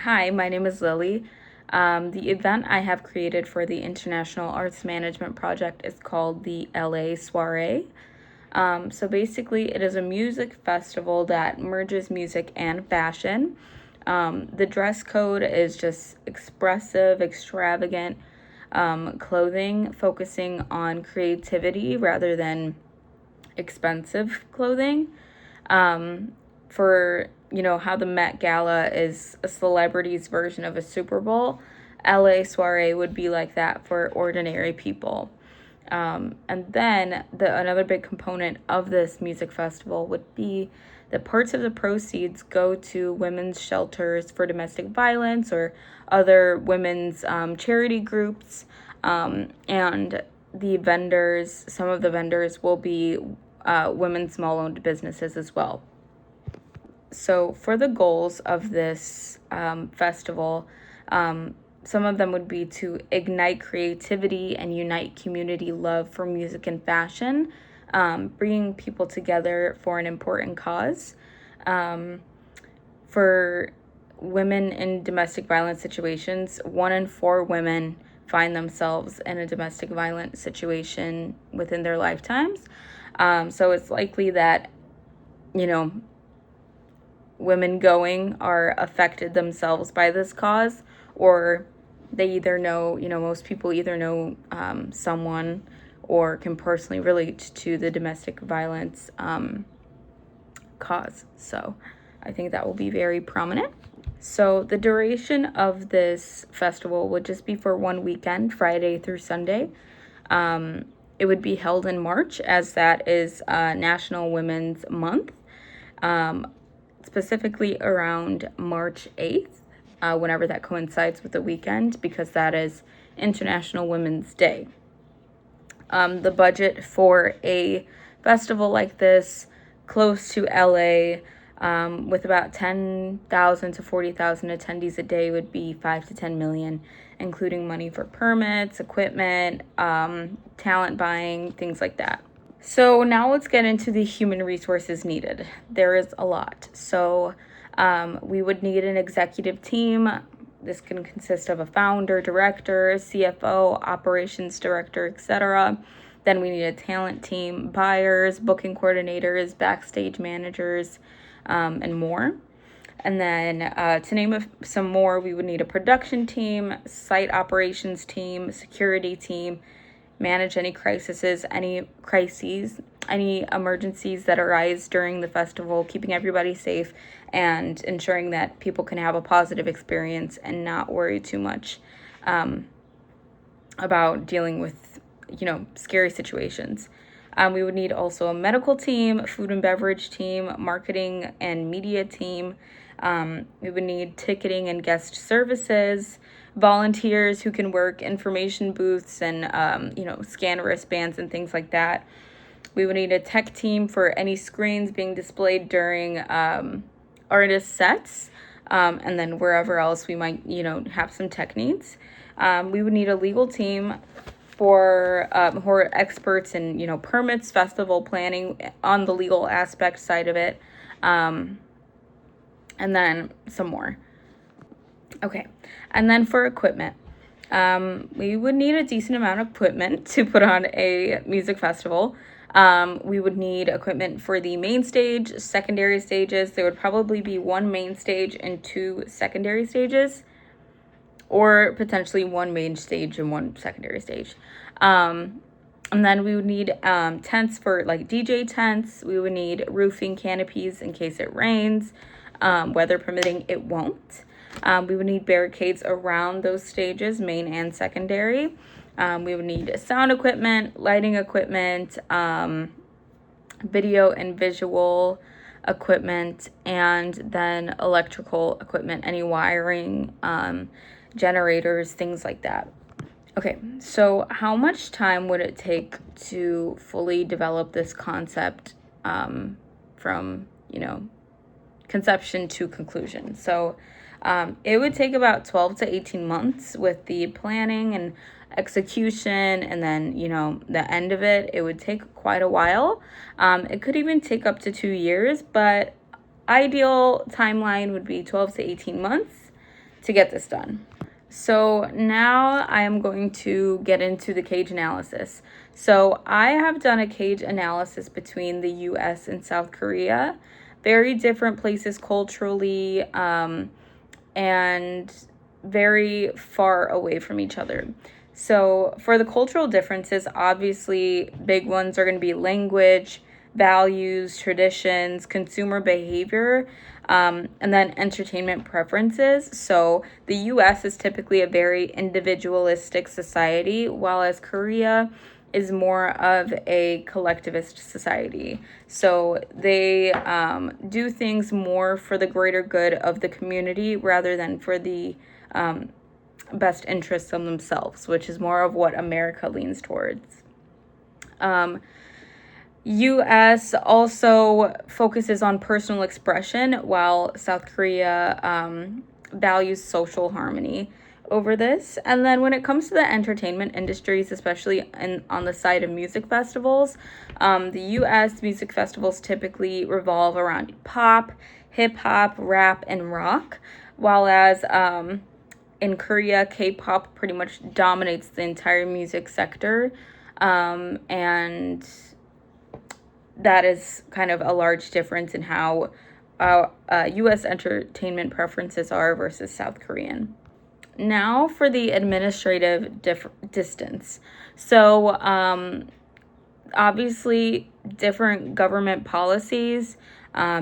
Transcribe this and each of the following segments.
Hi, my name is Lily. The event I have created for the International Arts Management Project is called the LA Soirée. So basically, it is a music festival that merges music and fashion. The dress code is just expressive, extravagant clothing, focusing on creativity rather than expensive clothing. For how the Met Gala is a celebrity's version of a Super Bowl, LA Soiree would be like that for ordinary people. And then another big component of this music festival would be that parts of the proceeds go to women's shelters for domestic violence or other women's charity groups. And some of the vendors will be women's small-owned businesses as well. So for the goals of this festival, some of them would be to ignite creativity and unite community love for music and fashion, bringing people together for an important cause. For women in domestic violence situations, 1 in 4 women find themselves in a domestic violence situation within their lifetimes. So it's likely that, women going are affected themselves by this cause, or they either know, most people either know someone or can personally relate to the domestic violence cause. So I think that will be very prominent. So the duration of this festival would just be for 1 weekend, Friday through Sunday. It would be held in March, as that is National Women's Month. Specifically around March 8th, whenever that coincides with the weekend, because that is International Women's Day. The budget for a festival like this, close to LA, with about 10,000 to 40,000 attendees a day, would be 5 to 10 million, including money for permits, equipment, talent buying, things like that. So now let's get into the human resources needed. There is a lot. So we would need an executive team. This can consist of a founder, director, CFO, operations director, etc. Then we need a talent team, buyers, booking coordinators, backstage managers, and more. And then to name some more, we would need a production team, site operations team, security team, manage any crises, any emergencies that arise during the festival, keeping everybody safe and ensuring that people can have a positive experience and not worry too much about dealing with, scary situations. We would need also a medical team, food and beverage team, marketing and media team. We would need ticketing and guest services, volunteers who can work information booths and, scan wristbands and things like that. We would need a tech team for any screens being displayed during artist sets, and then wherever else we might, have some tech needs. We would need a legal team for who are experts in, permits, festival planning on the legal aspect side of it, and then some more. Okay, and then for equipment, we would need a decent amount of equipment to put on a music festival. We would need equipment for the main stage, secondary stages. There would probably be 1 main stage and 2 secondary stages, or potentially 1 main stage and 1 secondary stage. And then we would need tents for like DJ tents. We would need roofing canopies in case it rains. Weather permitting, it won't. We would need barricades around those stages, main and secondary. We would need sound equipment, lighting equipment, video and visual equipment, and then electrical equipment, any wiring, generators, things like that. Okay, so how much time would it take to fully develop this concept from, conception to conclusion? So it would take about 12 to 18 months with the planning and execution, and then, the end of it, it would take quite a while. It could even take up to 2 years, but ideal timeline would be 12 to 18 months. to get this done. So now I am going to get into the cage analysis. So I have done a cage analysis between the US and South Korea. Very different places culturally, and very far away from each other. So for the cultural differences, obviously big ones are going to be language, values, traditions, consumer behavior, and then entertainment preferences. So the US is typically a very individualistic society, while as Korea is more of a collectivist society. So they do things more for the greater good of the community rather than for the best interests of themselves, which is more of what America leans towards. US also focuses on personal expression, while South Korea values social harmony over this. And then when it comes to the entertainment industries, especially on the side of music festivals, the US music festivals typically revolve around pop, hip hop, rap, and rock, while as in Korea, K-pop pretty much dominates the entire music sector, and that is kind of a large difference in how U.S. entertainment preferences are versus South Korean. Now for the administrative distance. So obviously different government policies,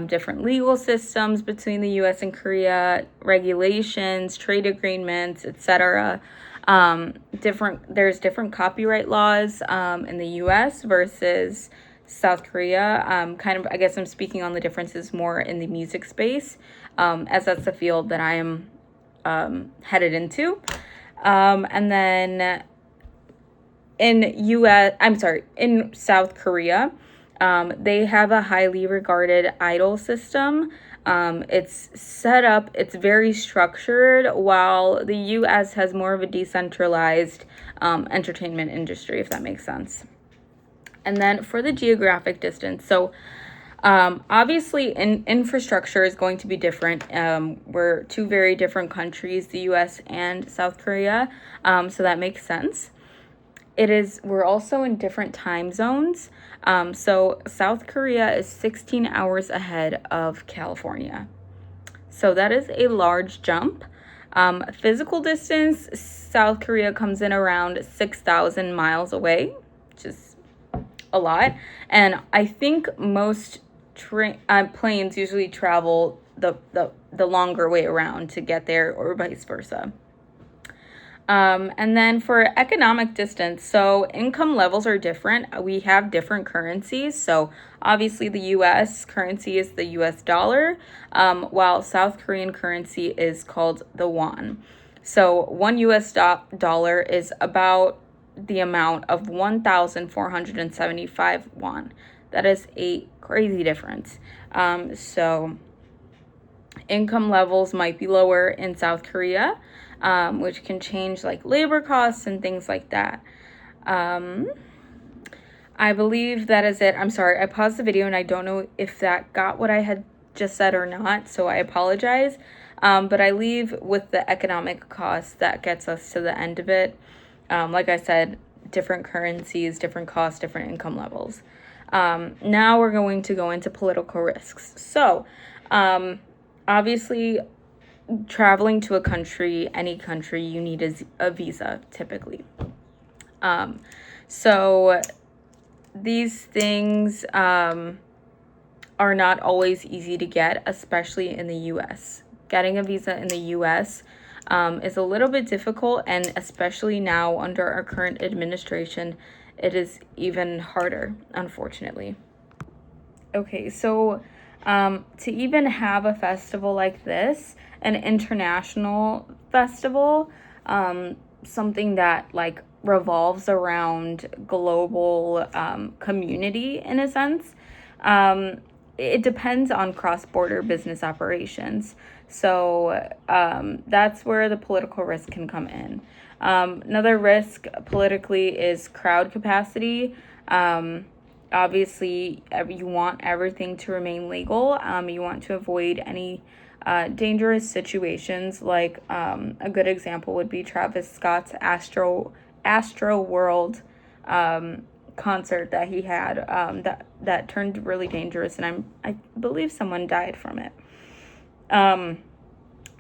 different legal systems between the U.S. and Korea, regulations, trade agreements, etc. There's different copyright laws in the U.S. versus South Korea. Kind of, I guess I'm speaking on the differences more in the music space, as that's the field that I am headed into. And then in South Korea, they have a highly regarded idol system. It's very structured, while the US has more of a decentralized entertainment industry, if that makes sense. And then for the geographic distance, so obviously infrastructure is going to be different. We're two very different countries, the US and South Korea, so that makes sense. We're also in different time zones. So South Korea is 16 hours ahead of California. So that is a large jump. Physical distance, South Korea comes in around 6,000 miles away, which is a lot. And I think most planes usually travel the longer way around to get there, or vice versa. And then for economic distance, so income levels are different. We have different currencies. So obviously the US currency is the US dollar, while South Korean currency is called the won. So one US dollar is about the amount of 1,475 won. That is a crazy difference. So income levels might be lower in South Korea, which can change like labor costs and things like that. I believe that is it. I'm sorry, I paused the video and I don't know if that got what I had just said or not, so I apologize. But I leave with the economic costs. That gets us to the end of it. Like I said, different currencies, different costs, different income levels. Now we're going to go into political risks. So, obviously, traveling to any country, you need a visa, typically. So these things are not always easy to get, especially in the U.S. Getting a visa in the U.S. Is a little bit difficult, and especially now under our current administration, it is even harder, unfortunately. Okay, so to even have a festival like this, an international festival, something that like revolves around global community in a sense, it depends on cross-border business operations. So that's where the political risk can come in. Another risk politically is crowd capacity. Obviously, you want everything to remain legal. You want to avoid any dangerous situations, like a good example would be Travis Scott's Astro World concert that he had, that turned really dangerous, and I believe someone died from it.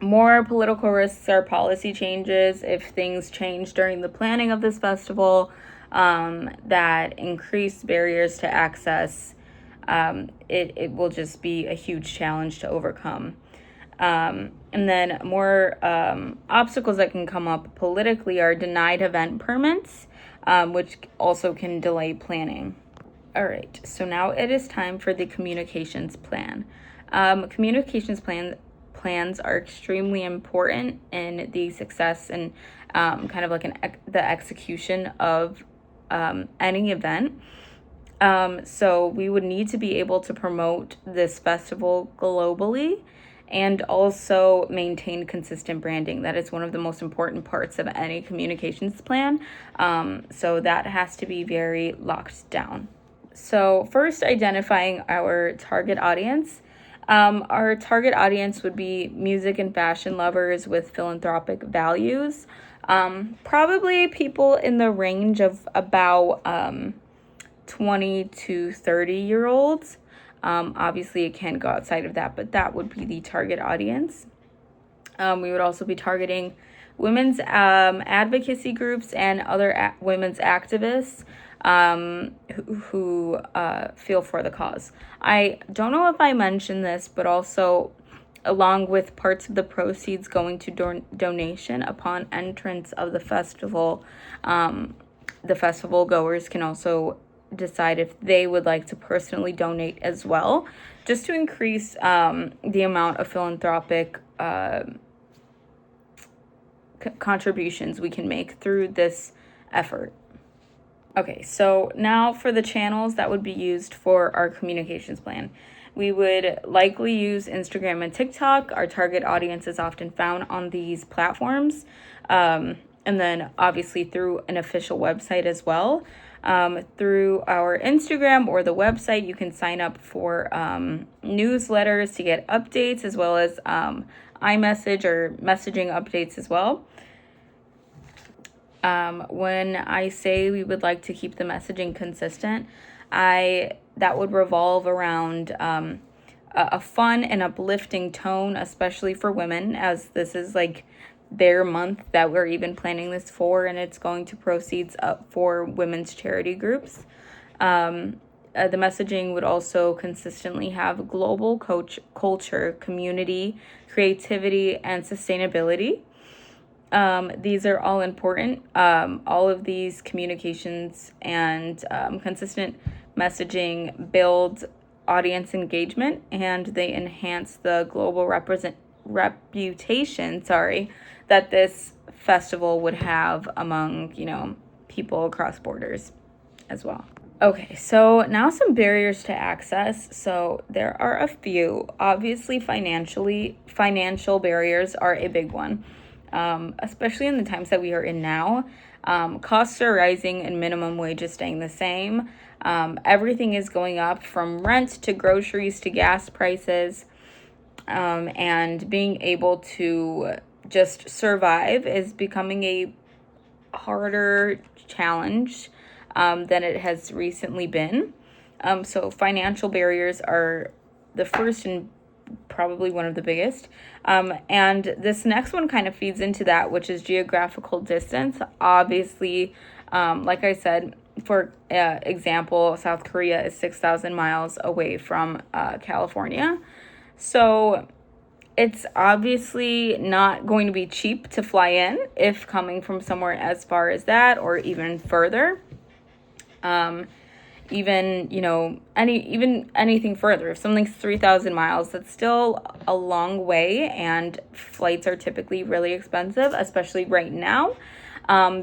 More political risks are policy changes. If things change during the planning of this festival that increase barriers to access, it will just be a huge challenge to overcome. And then more obstacles that can come up politically are denied event permits, which also can delay planning. All right, so now it is time for the communications plan. Communications plans are extremely important in the success and kind of like the execution of any event. So we would need to be able to promote this festival globally and also maintain consistent branding. That is one of the most important parts of any communications plan. So that has to be very locked down. So first, identifying our target audience. Our target audience would be music and fashion lovers with philanthropic values. Probably people in the range of about 20 to 30-year-olds. Obviously, it can go outside of that, but that would be the target audience. We would also be targeting women's advocacy groups and other women's activists who feel for the cause. I don't know if I mentioned this, but also along with parts of the proceeds going to donation upon entrance of the festival goers can also decide if they would like to personally donate as well, just to increase the amount of philanthropic contributions we can make through this effort. Okay, so now for the channels that would be used for our communications plan. We would likely use Instagram and TikTok. Our target audience is often found on these platforms. And then obviously through an official website as well. Through our Instagram or the website, you can sign up for newsletters to get updates, as well as iMessage or messaging updates as well. When I say we would like to keep the messaging consistent, that would revolve around a fun and uplifting tone, especially for women, as this is like their month that we're even planning this for, and it's going to proceeds up for women's charity groups. The messaging would also consistently have global culture, community, creativity, and sustainability. These are all important. All of these communications and consistent messaging build audience engagement, and they enhance the global reputation that this festival would have among people across borders as well. Okay, so now some barriers to access. So there are a few. Obviously, financial barriers are a big one. Especially in the times that we are in now. Costs are rising and minimum wage is staying the same. Everything is going up, from rent to groceries to gas prices. And being able to just survive is becoming a harder challenge than it has recently been. So financial barriers are the first and probably one of the biggest. And this next one kind of feeds into that, which is geographical distance. Obviously, like I said, for example, South Korea is 6,000 miles away from California. So it's obviously not going to be cheap to fly in if coming from somewhere as far as that or even further. Even anything further. If something's 3,000 miles, that's still a long way, and flights are typically really expensive, especially right now,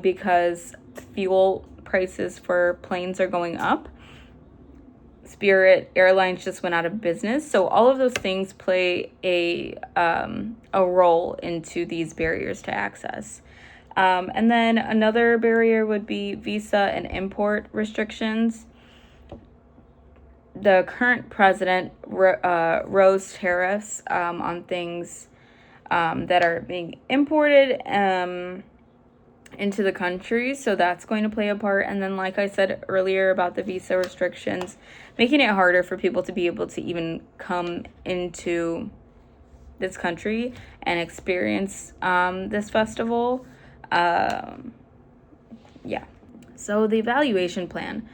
because fuel prices for planes are going up. Spirit Airlines just went out of business, so all of those things play a role into these barriers to access. And then another barrier would be visa and import restrictions. the current president rose tariffs on things that are being imported into the country, so that's going to play a part. And then, like I said earlier about the visa restrictions, making it harder for people to be able to even come into this country and experience this festival. Yeah. So the evaluation plan.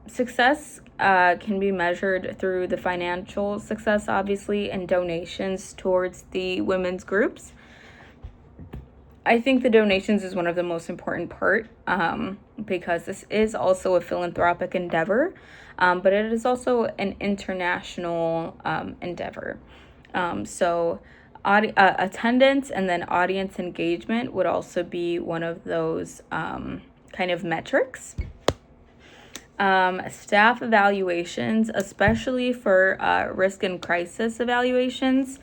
Success can be measured through the financial success, obviously, and donations towards the women's groups. I think the donations is one of the most important part because this is also a philanthropic endeavor, but it is also an international endeavor. So attendance and then audience engagement would also be one of those kind of metrics. Staff evaluations, especially for risk and crisis evaluations,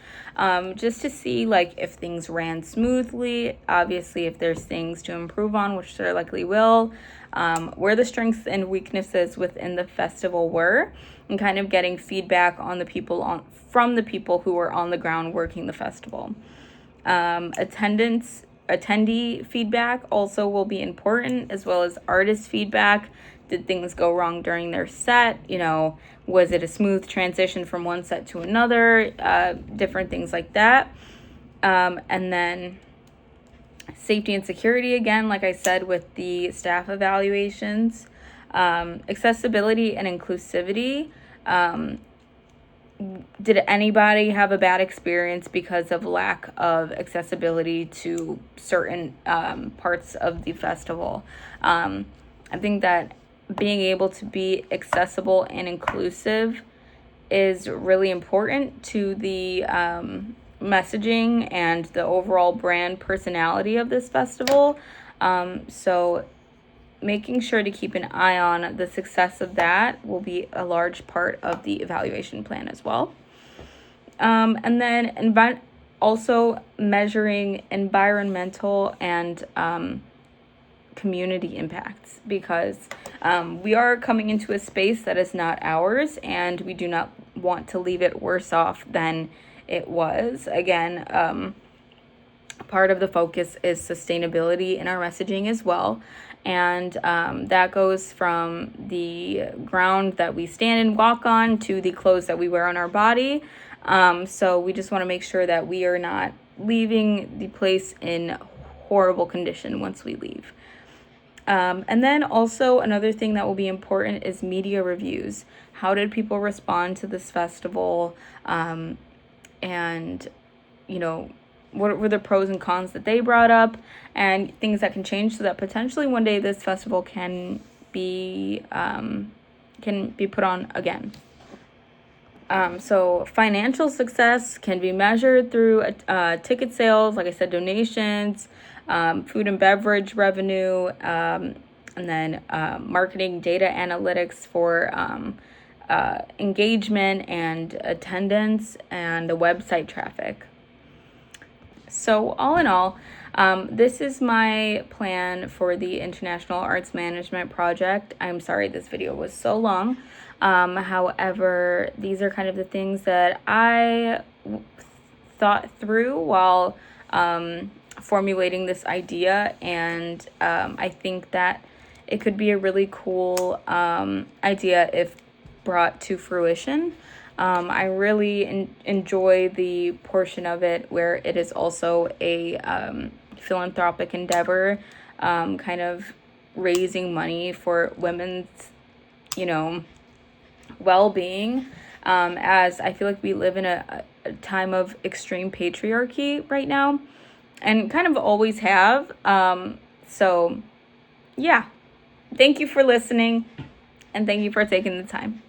just to see like if things ran smoothly. Obviously, if there's things to improve on, which there likely will, where the strengths and weaknesses within the festival were, and kind of getting feedback on the people from the people who were on the ground working the festival. Attendee feedback also will be important, as well as artist feedback. Did things go wrong during their set? Was it a smooth transition from one set to another? Different things like that. And then safety and security, again, like I said, with the staff evaluations. Accessibility and inclusivity. Did anybody have a bad experience because of lack of accessibility to certain parts of the festival? I think that being able to be accessible and inclusive is really important to the messaging and the overall brand personality of this festival. So making sure to keep an eye on the success of that will be a large part of the evaluation plan as well. And then also measuring environmental and community impacts, because we are coming into a space that is not ours, and we do not want to leave it worse off than it was. Again, part of the focus is sustainability in our messaging as well. And that goes from the ground that we stand and walk on to the clothes that we wear on our body. So we just want to make sure that we are not leaving the place in horrible condition once we leave. And then also another thing that will be important is media reviews. How did people respond to this festival? And, what were the pros and cons that they brought up, and things that can change so that potentially one day this festival can be put on again. So financial success can be measured through ticket sales, like I said, donations, food and beverage revenue, and then marketing data analytics for engagement and attendance, and the website traffic. So all in all, this is my plan for the International Arts Management Project. I'm sorry this video was so long. However, these are kind of the things that I thought through while formulating this idea, and I think that it could be a really cool idea if brought to fruition. I really enjoy the portion of it where it is also a philanthropic endeavor, kind of raising money for women's, well-being, as I feel like we live in a time of extreme patriarchy right now, and kind of always have. So yeah, thank you for listening, and thank you for taking the time.